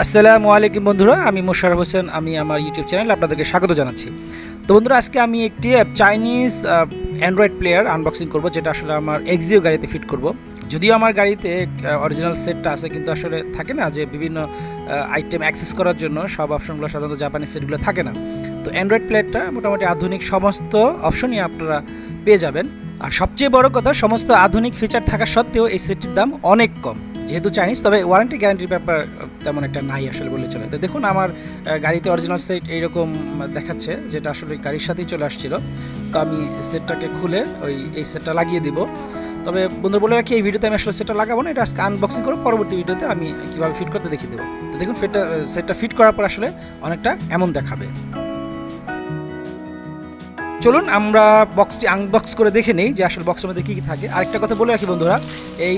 আসসালামু আলাইকুম বন্ধুরা, আমি মোশাররফ হোসেন। আমি আমার ইউটিউব চ্যানেলে আপনাদেরকে স্বাগত জানাচ্ছি। তো বন্ধুরা, আজকে আমি একটি চাইনিজ অ্যান্ড্রয়েড প্লেয়ার আনবক্সিং করব, যেটা আসলে আমার এক্সিও গাড়িতে ফিট করব। যদিও আমার গাড়িতে অরিজিনাল সেটটা আছে, কিন্তু আসলে থাকে না যে বিভিন্ন আইটেম অ্যাক্সেস করার জন্য সব অপশনগুলো সাধারণত জাপানি সেটগুলো থাকে না। তো অ্যান্ড্রয়েড প্লেয়ারটা মোটামুটি আধুনিক সমস্ত অপশনই আপনারা পেয়ে যাবেন। আর সবচেয়ে বড় কথা, সমস্ত আধুনিক ফিচার থাকা সত্ত্বেও এই সেটটির দাম অনেক কম, যেহেতু চাইনিজ। তবে ওয়ারেন্টি গ্যারান্টির ব্যাপার তেমন একটা নাই আসলে বলে চলে। তো দেখুন, আমার গাড়িতে অরিজিনাল সেট এইরকম দেখাচ্ছে, যেটা আসলে গাড়ির সাথেই চলে আসছিল। তো আমি সেটটাকে খুলে এই সেটটা লাগিয়ে দিব। তবে বন্ধু বলে রাখি, এই ভিডিওতে আমি আসলে সেটটা লাগাবো না, এটা আজকে আনবক্সিং করব। পরবর্তী ভিডিওতে আমি কীভাবে ফিট করতে দেখিয়ে দেবো। তো দেখুন, সেটটা ফিট করার পর আসলে অনেকটা এমন দেখাবে। চলুন আমরা বক্সটি আনবক্স করে দেখে নেই যে আসলে বক্সের মধ্যে কী কী থাকে। আরেকটা কথা বলে রাখি বন্ধুরা, এই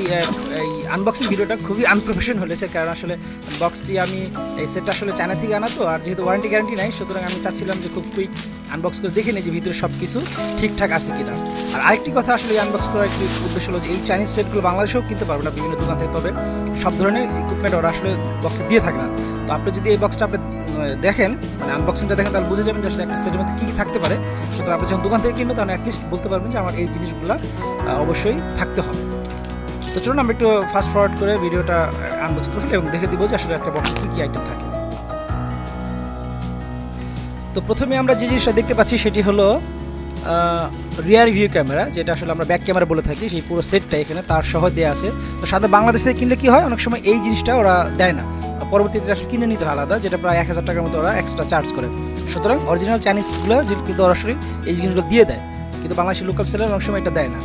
আনবক্সিং ভিডিওটা খুবই আনপ্রফেশনাল হয়েছে, কারণ আসলে বক্সটি আমি এই সেটটা আসলে চায়না থেকে আনা, তো আর যেহেতু ওয়ারেন্টি গ্যারান্টি নাই, সুতরাং আমি চাচ্ছিলাম যে খুব কুইক আনবক্স করে দেখে নিই যে ভিতরে সব কিছু ঠিকঠাক আছে কিনা। আর আরেকটি কথা, আসলে আনবক্স করার একটি উদ্দেশ্য হলো যে এই চাইনিজ সেটগুলো বাংলাদেশেও কিনতে পারবো না বিভিন্ন দোকান থেকে, তবে সব ধরনের ইকুইপমেন্ট ওরা আসলে বক্সে দিয়ে থাকে না। তো আপনি যদি এই বক্সটা আপনি দেখেন, মানে আনবক্সিংটা দেখেন, তাহলে বুঝে যাবেন যে আসলে একটা সেটের মধ্যে কী কী থাকতে পারে। সুতরাং আপনি যখন দোকান থেকে কিনবেন, তাহলে অ্যাটলিস্ট বলতে পারবেন যে আমার এই জিনিসগুলো অবশ্যই থাকতে হবে। তো চলুন আমরা একটু ফাস্ট ফরওয়ার্ড করে ভিডিওটা আনবক্স করে ফেলি এবং দেখে দিব যে আসলে একটা বক্সে কী কী আইটেম থাকে। তো প্রথমে আমরা যে জিনিসটা দেখতে পাচ্ছি সেটি হলো রিয়ার ভিউ ক্যামেরা, যেটা আসলে আমরা ব্যাক ক্যামেরা বলে থাকি। সেই পুরো সেটটা এখানে তার সহ দেওয়া আছে। তো সাধারণত বাংলাদেশে কিনলে কি হয়, অনেক সময় এই জিনিসটা ওরা দেয় না, পরবর্তীতে আসলে কিনে নিতে হয় আলাদা, যেটা প্রায় 1000 টাকার মতো ওরা এক্সট্রা চার্জ করে। সুতরাং অরিজিনাল চাইনিজগুলো কিন্তু সরাসরি এই জিনিসগুলো দিয়ে দেয়, কিন্তু বাংলাদেশের লোকাল সেলার অনেক সময় এটা দেয় না।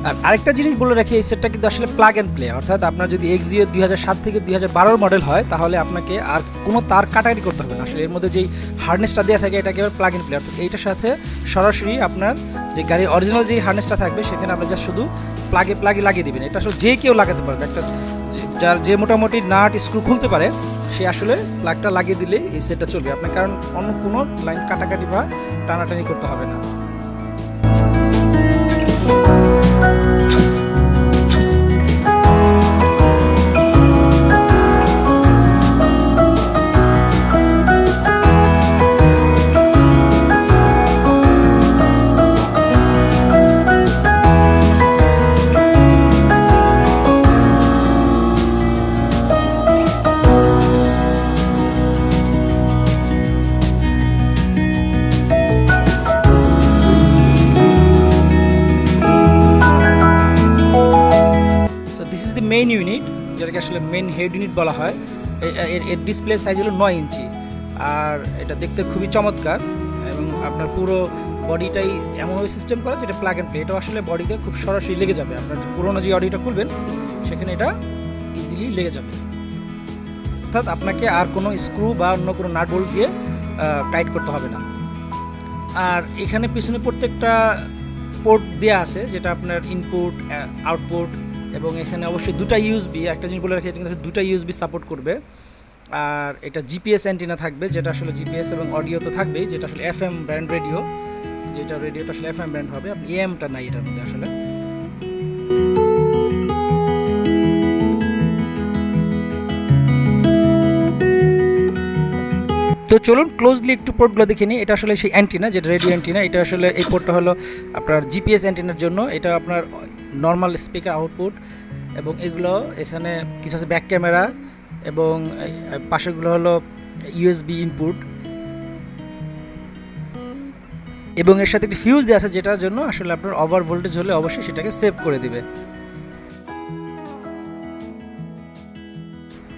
আর আরেকটা জিনিস বলে রাখি, এই সেটটা কিন্তু আসলে প্লাগ অ্যান্ড প্লে, অর্থাৎ আপনার যদি এক্সিও 2007 থেকে 2012 মডেল হয়, তাহলে আপনাকে আর কোনো তার কাটাকাটি করতে হবে না। আসলে এর মধ্যে যেই হার্নেসটা দেওয়া থাকে, এটা একেবারে প্লাগ অ্যান্ড প্লে, অর্থাৎ এইটার সাথে সরাসরি আপনার যে গাড়ির অরিজিনাল যেই হার্নেসটা থাকবে, সেখানে আপনি যা শুধু প্লাগে লাগিয়ে দেবেন। এটা আসলে যে কেউ লাগাতে পারবে, একটা যার যে মোটামুটি নাট স্ক্রু খুলতে পারে, সে আসলে প্লাগটা লাগিয়ে দিলে এই সেটটা চলবে আপনার, কারণ অন্য কোনো লাইন কাটাকাটি বা টানাটানি করতে হবে না। মেইন ইউনিট, যেটাকে আসলে মেইন হেড ইউনিট বলা হয়, এর ডিসপ্লে সাইজ হলো 9 ইঞ্চি। আর এটা দেখতে খুবই চমৎকার, এবং আপনার পুরো বডিটাই এমনভাবে সিস্টেম করা যেটা প্লাগ অ্যান্ড প্লে। এটা আসলে বডিতে খুব সরাসরি লেগে যাবে, আপনার পুরোনো যে অডিওটা খুলবেন সেখানে এটা ইজিলি লেগে যাবে, অর্থাৎ আপনাকে আর কোনো স্ক্রু বা অন্য কোনো নাট বোল্ট দিয়ে টাইট করতে হবে না। আর এখানে পিছনে প্রত্যেকটা পোর্ট দেওয়া আছে, যেটা আপনার ইনপুট, আউটপুট, এবং এখানে অবশ্যই দুটা ইউএসবি। একটা জিনিস বলে রাখি, এটা কিন্তু দুটা ইউএসবি সাপোর্ট করবে। আর এটা জিপিএস অ্যান্টিনা থাকবে, যেটা আসলে জিপিএস এবং অডিও তো থাকবেই, যেটা আসলে এফএম ব্র্যান্ড রেডিও, যেটা রেডিওটা আসলে এফএম ব্র্যান্ড হবে, আপনি এএমটা নাই এটার মধ্যে আসলে। তো চলুন ক্লোজলি একটু পোর্টগুলো দেখে নিই। এটা আসলে সেই অ্যান্টিনা, যেটা রেডিও অ্যান্টিনা। এটা আসলে এই পোর্টটা হলো আপনার জিপিএস অ্যান্টিনার জন্য, এটা আপনার নর্মাল স্পিকার আউটপুট, এবং এগুলো এখানে কিছু আছে ব্যাক ক্যামেরা, এবং পাশেগুলো হলো ইউএসবি ইনপুট, এবং এর সাথে একটি ফিউজ দেওয়া আছে, যেটার জন্য আসলে আপনার ওভার ভোল্টেজ হলে অবশ্যই সেটাকে সেভ করে দিবে।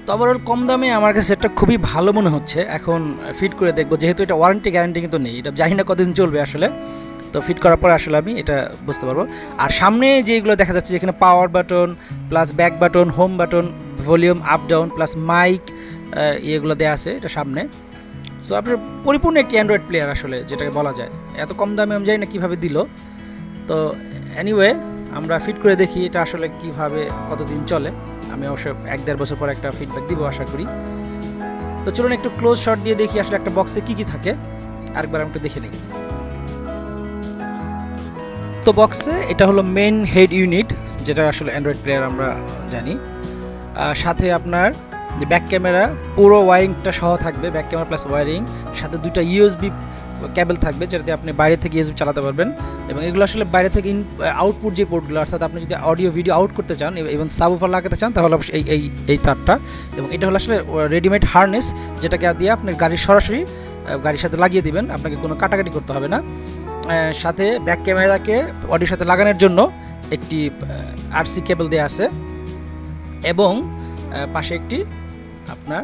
তো ওভারঅল কম দামে আমার কাছে সেটটা খুবই ভালো মনে হচ্ছে। এখন ফিট করে দেখবো, যেহেতু এটা ওয়ারেন্টি গ্যারান্টি কিন্তু নেই, এটা জানি না কতদিন চলবে আসলে। তো ফিট করার পর আসলে আমি এটা বুঝতে পারবো। আর সামনে যেগুলো দেখা যাচ্ছে, যেখানে power button plus back button, home button, volume up down plus mic, এগুলো দেওয়া আছে এটা সামনে। সো আপনার পরিপূর্ণ একটি অ্যান্ড্রয়েড প্লেয়ার আসলে, যেটাকে বলা যায়। এত কম দামে আমি জানি না কীভাবে দিল। তো এনিওয়ে, আমরা ফিট করে দেখি এটা আসলে কীভাবে কতদিন চলে। আমি অবশ্য 1-1.5 বছর পর একটা ফিডব্যাক দিব আশা করি। তো চলুন একটু ক্লোজ শট দিয়ে দেখি আসলে একটা বক্সে কী কী থাকে, আরেকবার আমি একটু দেখে নিই। তো বক্সে এটা হলো মেইন হেড ইউনিট, যেটা আসলে অ্যান্ড্রয়েড প্লেয়ার আমরা জানি। সাথে আপনার যে ব্যাক ক্যামেরা পুরো ওয়ারিংটা সহ থাকবে, ব্যাক ক্যামেরা প্লাস ওয়ারিং, সাথে দুইটা ইউএসবি কেবল থাকবে যেটাতে আপনি বাইরে থেকে ইউএসবি চালাতে পারবেন। এবং এগুলো আসলে বাইরে থেকে আউটপুট যে পোর্টগুলো, অর্থাৎ আপনি যদি অডিও ভিডিও আউট করতে চান এবং সাবউফার লাগাতে চান তাহলে অবশ্যই এই তারটা। এবং এটা হলো আসলে রেডিমেড হারনেস, যেটাকে দিয়ে আপনি গাড়ির সরাসরি গাড়ির সাথে লাগিয়ে দিবেন, আপনাকে কোনো কাটাকাটি করতে হবে না। সাথে ব্যাক ক্যামেরাকে অডিওর সাথে লাগানোর জন্য একটি আরসি কেবল দেওয়া আছে এবং পাশে একটি আপনার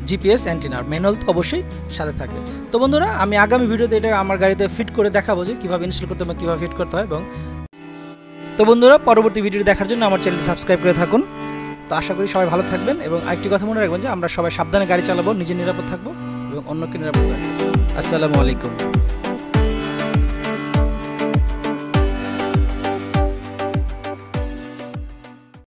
জিপিএস অ্যান্টেনার ম্যানুয়াল তো অবশ্যই সাথে থাকবে। তো বন্ধুরা, আমি আগামী ভিডিওতে এটা আমার গাড়িতে ফিট করে দেখাবো যে কীভাবে ইনস্টল করতে হবে, কীভাবে ফিট করতে হয়। এবং তো বন্ধুরা, পরবর্তী ভিডিও দেখার জন্য আমার চ্যানেলটি সাবস্ক্রাইব করে থাকুন। তো আশা করি সবাই ভালো থাকবেন এবং আরেকটি কথা মনে রাখবেন যে আমরা সবাই সাবধানে গাড়ি চালাবো, নিজে নিরাপদ থাকবো এবং অন্যকে নিরাপদ রাখবো। আসসালামু আলাইকুম।